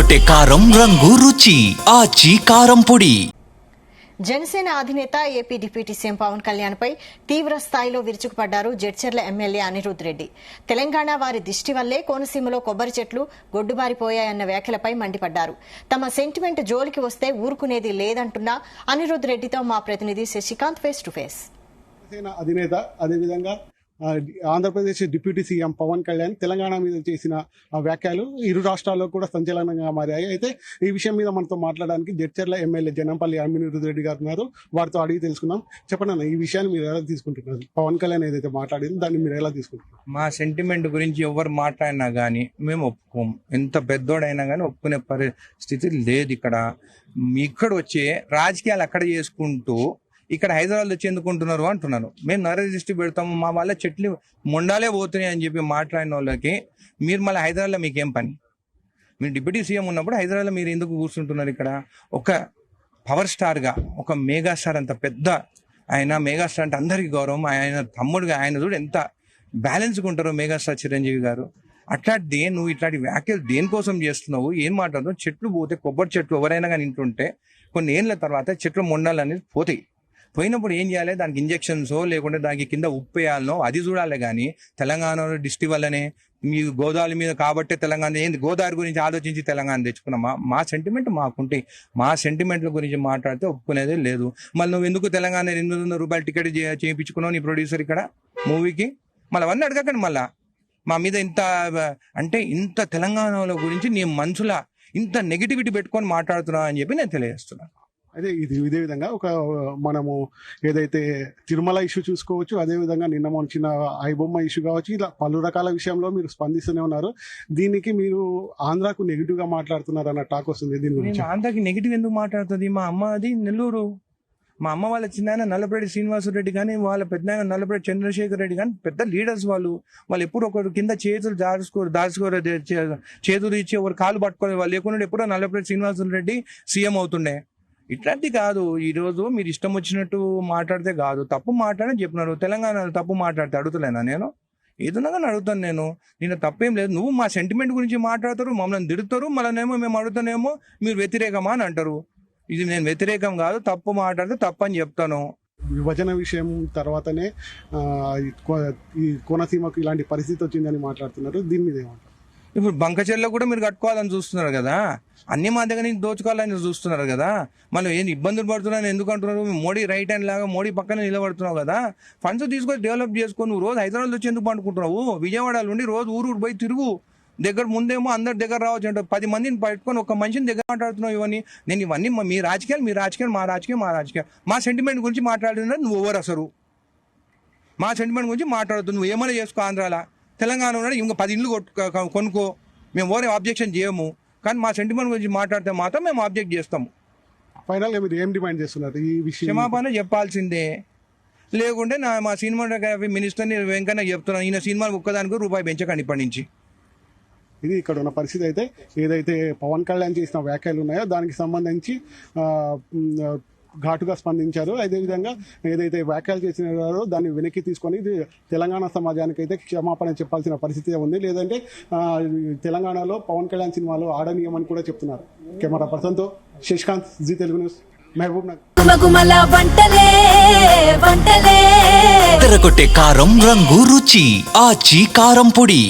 తెరకొట్టే కారం రంగు రుచి ఆచి కారం పొడి. జనసేన అధినేత AP deputy CM Pawan Kalyan పై తీవ్ర స్థాయిలో విరుచుకుపడ్డారు జడ్చర్ల ఎమ్మెల్యే అనిరుద్ రెడ్డి. తెలంగాణ వారి దిష్టి వల్లే కోనసీమలో కొబ్బరి చెట్లు గొడ్డుబారిపోయాయన్న వ్యాఖ్యలపై మండిపడ్డారు. తమ సెంటిమెంట్ జోలికి వస్తే ఊరుకునేది లేదంటున్న అనిరుద్ రెడ్డితో మా ప్రతినిధి Shashikant face to face. Janasena అధినేత అదేవిధంగా ఆంధ్రప్రదేశ్ డిప్యూటీ సీఎం పవన్ కళ్యాణ్ తెలంగాణ మీద చేసిన వ్యాఖ్యలు ఇరు రాష్ట్రాల్లో కూడా సంచలనంగా మారాయి. అయితే ఈ విషయం మీద మనతో మాట్లాడడానికి జడ్చర్ల ఎమ్మెల్యే జనంపల్లి అనిరుద్ రెడ్డి గారు ఉన్నారు. వారితో అడిగి తెలుసుకుందాం. చెప్పండి అన్న, ఈ విషయాన్ని మీరు ఎలా తీసుకుంటున్నారు? పవన్ కళ్యాణ్ ఏదైతే మాట్లాడిందో దాన్ని మీరు ఎలా తీసుకుంటున్నారు? మా సెంటిమెంట్ గురించి ఎవరు మాట్లాడినా కానీ మేము ఒప్పుకోము. ఎంత పెద్దోడైనా కానీ ఒప్పుకునే పరిస్థితి లేదు. ఇక్కడ వచ్చే రాజకీయాలు అక్కడ చేసుకుంటూ ఇక్కడ హైదరాబాద్ వచ్చి ఎందుకుంటున్నారు అంటున్నారు. మేము నర దృష్టి పెడతాము, మా వల్ల చెట్లు మొండాలే పోతున్నాయి అని చెప్పి మాట్లాడిన వాళ్ళకి మీరు మళ్ళీ హైదరాబాద్లో మీకేం పని? మీరు డిప్యూటీ సీఎం ఉన్నప్పుడు హైదరాబాద్లో మీరు ఎందుకు కూర్చుంటున్నారు? ఇక్కడ ఒక పవర్ స్టార్గా, ఒక మెగాస్టార్, అంత పెద్ద ఆయన మెగాస్టార్ అంటే అందరికీ గౌరవం. ఆయన తమ్ముడుగా ఆయన చూడు ఎంత బ్యాలెన్స్గా ఉంటారో మెగాస్టార్ చిరంజీవి గారు. అట్లాంటిది నువ్వు ఇట్లాంటి వ్యాఖ్యలు దేనికోసం చేస్తున్నావు? ఏం మాట్లాడుతున్నావు? చెట్లు పోతే కొబ్బరి చెట్లు ఎవరైనా కానీ ఇంటుంటే కొన్ని ఏళ్ళ తర్వాత చెట్లు మొండాలు అనేది పోతాయి. పోయినప్పుడు ఏం చేయాలి? దానికి ఇంజెక్షన్స్ లేకుంటే దానికి కింద ఉప్పు వేయాలనో అది చూడాలి. కానీ తెలంగాణలో డిస్టి వల్లనే మీ గోదావరి మీద కాబట్టే తెలంగాణ ఏంది, గోదావరి గురించి ఆలోచించి తెలంగాణ తెచ్చుకున్నామా? మా సెంటిమెంట్ మాకుంటే మా సెంటిమెంట్ల గురించి మాట్లాడితే ఒప్పుకునేదే లేదు. మళ్ళీ నువ్వు ఎందుకు తెలంగాణ 200 రూపాయలు టికెట్ చేయించుకున్నావు నీ ప్రొడ్యూసర్ ఇక్కడ మూవీకి? మళ్ళీ అవన్నీ అడగకండి. మళ్ళా మా మీద ఇంత అంటే ఇంత తెలంగాణలో గురించి నీ మనసులా ఇంత నెగిటివిటీ పెట్టుకొని మాట్లాడుతున్నావు అని చెప్పి నేను తెలియజేస్తున్నాను. అయితే ఇదే విధంగా మనము ఏదైతే తిరుమల ఇష్యూ చూసుకోవచ్చు, అదేవిధంగా నిన్న మొన్న ఐబొమ్మ ఇష్యూ కావచ్చు, ఇలా పలు రకాల విషయంలో మీరు స్పందిస్తూనే ఉన్నారు. దీనికి మీరు ఆంధ్రాకు నెగిటివ్ గా మాట్లాడుతున్నారు అన్న టాక్ వస్తుంది. దీని గురించి ఆంధ్రాకి నెగిటివ్ ఎందుకు మాట్లాడుతుంది? మా అమ్మ అది నెల్లూరు. మా అమ్మ వాళ్ళ చిన్న నల్లపరెడ్డి శ్రీనివాసరెడ్డి కానీ వాళ్ళ పెద్ద నల్లపరెడ్డి చంద్రశేఖర్ రెడ్డి కానీ పెద్ద లీడర్స్ వాళ్ళు ఎప్పుడు ఒకరు కింద చేతులు దాచుకోరు చేతులు ఇచ్చి ఒకరు కాలు పట్టుకోరు. వాళ్ళు లేకుండా ఎప్పుడో నల్లపరెడ్డి శ్రీనివాసరెడ్డి సీఎం అవుతుండే. ఇట్లాంటి కాదు. ఈరోజు మీరు ఇష్టం వచ్చినట్టు మాట్లాడితే కాదు, తప్పు మాట్లాడని చెప్పినారు. తెలంగాణలో తప్పు మాట్లాడితే అడుగుతలేనా? నేను ఏదన్నా కానీ అడుగుతాను. నేను తప్పేం లేదు. నువ్వు మా సెంటిమెంట్ గురించి మాట్లాడతారు, మమ్మల్ని తిడుతారు, మళ్ళీనేమో మేము అడుగుతానేమో మీరు వ్యతిరేకమా అని అంటారు. ఇది నేను వ్యతిరేకం కాదు, తప్పు మాట్లాడితే తప్పు అని చెప్తాను. విభజన విషయం తర్వాతనే ఈ కోనసీమకు ఇలాంటి పరిస్థితి వచ్చిందని మాట్లాడుతున్నారు. దీని మీద ఏమంటారు? ఇప్పుడు బంకచెర్లో కూడా మీరు కట్టుకోవాలని చూస్తున్నారు కదా, అన్ని మా దగ్గర నుంచి దోచుకోవాలని చూస్తున్నారు కదా. మనం ఏం ఇబ్బందులు పడుతున్నాను ఎందుకు అంటున్నారు? మోడీ రైట్ హ్యాండ్ లాగా మోడీ పక్కన నిలబడుతున్నావు కదా. ఫండ్స్ తీసుకొని డెవలప్ చేసుకొని నువ్వు రోజు హైదరాబాద్ వచ్చి ఎందుకు పండుకుంటున్నావు? విజయవాడలో ఉండి రోజు ఊరు పోయి తిరుగు. దగ్గర ముందేమో అందరి దగ్గర రావచ్చు అంటే 10 మందిని పట్టుకొని ఒక మనిషిని దగ్గర మాట్లాడుతున్నావు. ఇవన్నీ మీ రాజకీయాలు మా రాజకీయం. మా సెంటిమెంట్ గురించి మాట్లాడుతున్నా నువ్వు ఎవరు అసలు? మా సెంటిమెంట్ గురించి మాట్లాడుతున్నావు. నువ్వు ఏమైనా చేసుకో. ఆంధ్రాలో తెలంగాణ ఉన్నాడు ఇంకో 10 ఇళ్ళు కొనుక్కో. మేము ఎవరే ఆబ్జెక్షన్ చేయము. కానీ మా సెంటిమెంట్ గురించి మాట్లాడితే మాత్రం మేము ఆబ్జెక్ట్ చేస్తాము. ఫైనల్గా మీరు ఏం డిమాండ్ చేస్తున్నారు? ఈ విషయం క్షమాపణ చెప్పాల్సిందే. లేకుంటే మా సినిమాటోగ్రఫీ మినిస్టర్ని వెంకన్న చెప్తున్నాను, ఈయన సినిమాలు ఒక్కదానికి రూపాయి పెంచకండి ఇప్పటి నుంచి. ఇది ఇక్కడ ఉన్న పరిస్థితి. అయితే ఏదైతే పవన్ కళ్యాణ్ చేసిన వ్యాఖ్యలు ఉన్నాయో దానికి సంబంధించి ఘాటుగా స్పందించారు. అదేవిధంగా ఏదైతే వ్యాఖ్యలు చేసినారో దాన్ని వెనక్కి తీసుకొని తెలంగాణ సమాజానికి అయితే క్షమాపణ చెప్పాల్సిన పరిస్థితి ఉంది. లేదంటే తెలంగాణలో పవన్ కళ్యాణ్ సినిమాలు ఆడనీయమని కూడా చెప్తున్నారు. కెమెరా పర్సన్తో శశికాంత్, జీ తెలుగు న్యూస్, మహబూబ్ నగర్. తెరకొట్టే కారం రంగు రుచి ఆచి కారం పొడి.